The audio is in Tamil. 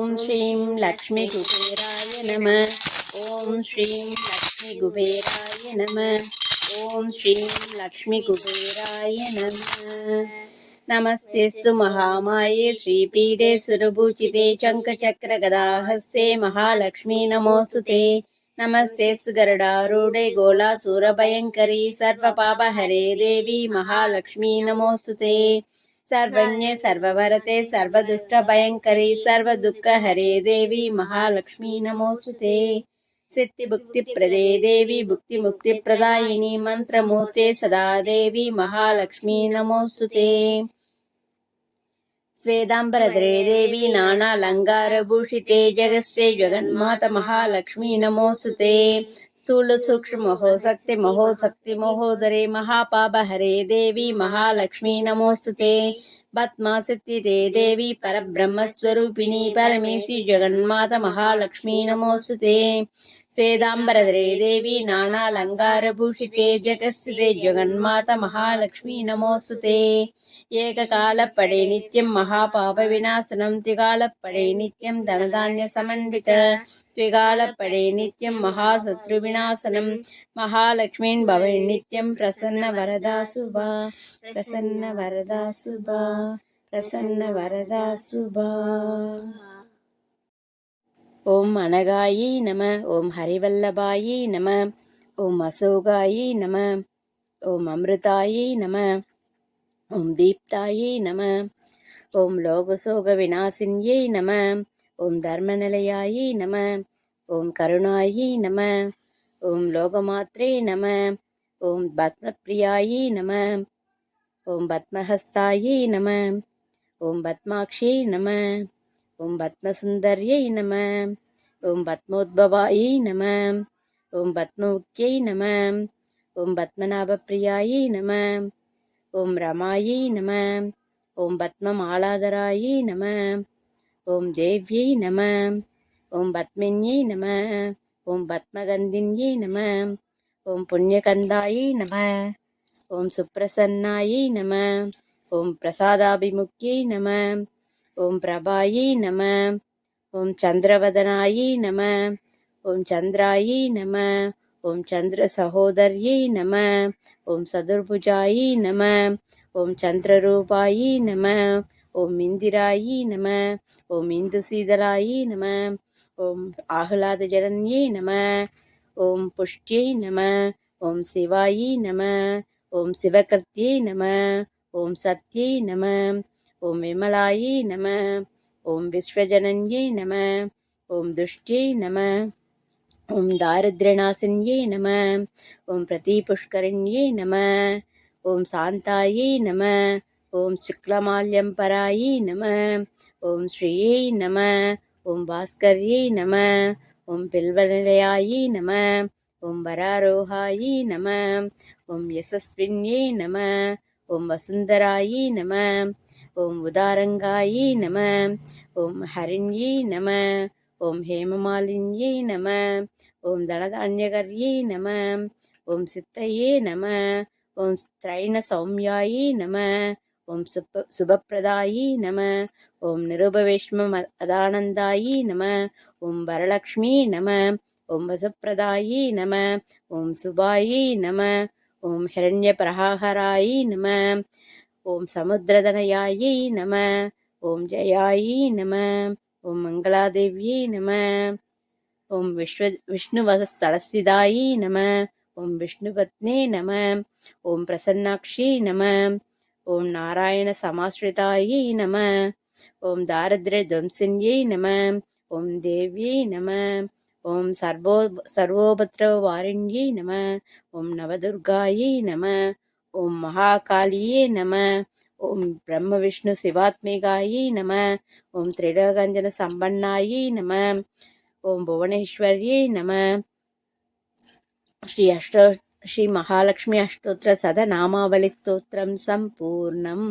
ஓம் ஸ்ரீம் லக்ஷ்மி குபேராய நம. ஓம் ஸ்ரீம் லக்ஷ்மி குபேராய நம. ஓம் ஸ்ரீம் லக்ஷ்மி குபேராய நம. நமஸ்தேஸ்து மகாமாயே ஸ்ரீபீடே சுரபூஜிதே சங்கசக்கரகதாஹஸ்தே மகாலக்ஷ்மி நமோஸ்துதே. நமஸ்தேஸ்து கருடாரூಢே கோலாசூரபயங்கரி சர்வபாபஹரே தேவி மகாலக்ஷ்மி நமோஸ்துதே. सर्वज्ञे सर्ववरते सर्वदुष्टभयङ्करी सर्वदुःखहरे देवी महालक्ष्मी नमोस्तुते. सिद्धिभुक्तिप्रदे देवी भुक्तिमुक्तिप्रदायिनी मन्त्रमूर्ते सदा देवी महालक्ष्मी नमोस्तुते. स्वेदाम्बरधरे देवी नानालङ्कारभूषिते जगस्ते जगन्माता महालक्ष्मी नमोस्तुते. स्थूल सूक्ष्म महो शक्ति महोदरे महापापहरे देवी महालक्ष्मी नमोस्तुते. पद्मासत्तिते देवी परब्रह्मस्वरूपिणी परमेशी जगन्माता महालक्ष्मी नमोस्तुते. स्वेदाम्बरधरे देवी नानालङ्कारभूषिते जगस्थिते जगन्माता महालक्ष्मी नमोस्तुते. ஏககாலப்படை நித்யம் மகாபாப விநாசனம் திகாலப்படை நித்யம் தனதான்ய சமன்வித த்விகாலப்படை நித்யம் மகாசத்ரு விநாசனம் மகாலக்ஷ்மீன் பவை நித்யம் பிரசன்ன வரதா சுபா பிரசன்ன வரதா சுபா பிரசன்ன வரதா சுபா. ஓம் அனகாயி நம. ஓம் ஹரிவல்லபாயி நம. ஓம் அசோகாயி நம. ஓம் அமிர்தாயி நம. ஓம் தீப்தாயை நம. ஓம் லோகசோக விநாசின்யை நம. ஓம் தர்மநிலையாயை நம. ஓம் கருணாயை நம. ஓம் லோகமாத்ரே நம. ஓம் பத்மப்ரியாயை நம. ஓம் பத்மஹஸ்தாயை நம. ஓம் பத்மாக்ஷியை நம. ஓம் பத்மசுந்தர்யை நம. ஓம் பத்மோத்பவாயை நம. ஓம் பத்மமுக்யை நம. ஓம் பத்மநாபப்பிரியாயை நம. ஓம் ரமாயை நம. ஓம் பத்மமாலாதராயை நம. ஓம் தேவ்யை நம. ஓம் பத்மின்யை நம. ஓம் பத்மகந்தின்யை நம. ஓம் புண்ணியகந்தாயை நம. ஓம் சுப்ரசன்னாயை நம. ஓம் பிரசாதாபிமுக்யை நம. ஓம் பிரபாயை நம. ஓம் சந்திரவதனாயை நம. ஓம் சந்திராயை நம. ஓம் சந்திர சகோதர்யை நம. ஓம் சதுர்புஜாயை நம. ஓம் சந்திரரூபாயை நம. ஓம் இந்திராயை நம. ஓம் இந்து சீதளாயை நம. ஓம் ஆஹ்லாத ஜனன்யை நம. ஓம் புஷ்டியை நம. ஓம் சிவாயை நம. ஓம் சிவகர்த்தியை நம. ஓம் சத்யை நம. ஓம் விமலாயை நம. ஓம் விஸ்வஜனன்யை நம. ஓம் துஷ்டியை நம. ஓம் தாரித்ரநாசின்யை நம. ஓம் பிரதீபுஷ்கரண்யை நம. ஓம் சாந்தாயை நம. ஓம் சுக்லமால்யம்பராயை நம. ஓம் ஸ்ரீயை நம. ஓம் பாஸ்கர்யை நம. ஓம் பில்வநிலையாயை நம. ஓம் வராரோகாயை நம. ஓம் யசஸ்வின்யை நம. ஓம் வசுந்தராயை நம. ஓம் உதாரங்காயை நம. ஓம் ஹரிண்யை நம. ஓம் ஹேமமாலின்யை நம. ஓம் தனதான்யகர்யை நம. ஓம் சித்தையே நம. ஓம் ஸ்திரைண சௌமியாயை நம. ஓம் சுபப்பிரதாயை நம. ஓம் நிருபவேஷ்ம அதானந்தாயை நம. ஓம் வரலக்ஷ்மி நம. ஓம் வசுப்பிரதாயை நம. ஓம் சுபாயை நம. ஓம் ஹிரண்ய பிரஹாராயை நம. ஓம் சமுத்திரதனயாயை நம. ஓம் ஜயாயை நம. ஓம் மங்களாதேவியை நம. ஓம் விஷ்ணுவசஸ்தலஸ்திதாயை நம. ஓம் விஷ்ணுபத்னே நம. ஓம் பிரசன்னாக்ஷி நம. ஓம் நாராயண சமாஸ்ரிதாயை நம. ஓம் தாரித்ர துவம்சின்யை நம. ஓம் தேவ்யை நம. ஓம் சர்வோபத்ரவாரிண்யை நம. ஓம் நவதுர்காயை நம. ஓம் மகாகாளியே நம. ஓம் பிரம்ம விஷ்ணு சிவாத்மிகாயை நம. ஓம் திரிலோகஞ்சன சம்பன்னாயை நம. ஓம் புவனேஸ்வரியை நம. ஸ்ரீ மகாலட்சுமி அஷ்டோத்திர சத நாமாவளி ஸ்தோத்திரம் சம்பூர்ணம்.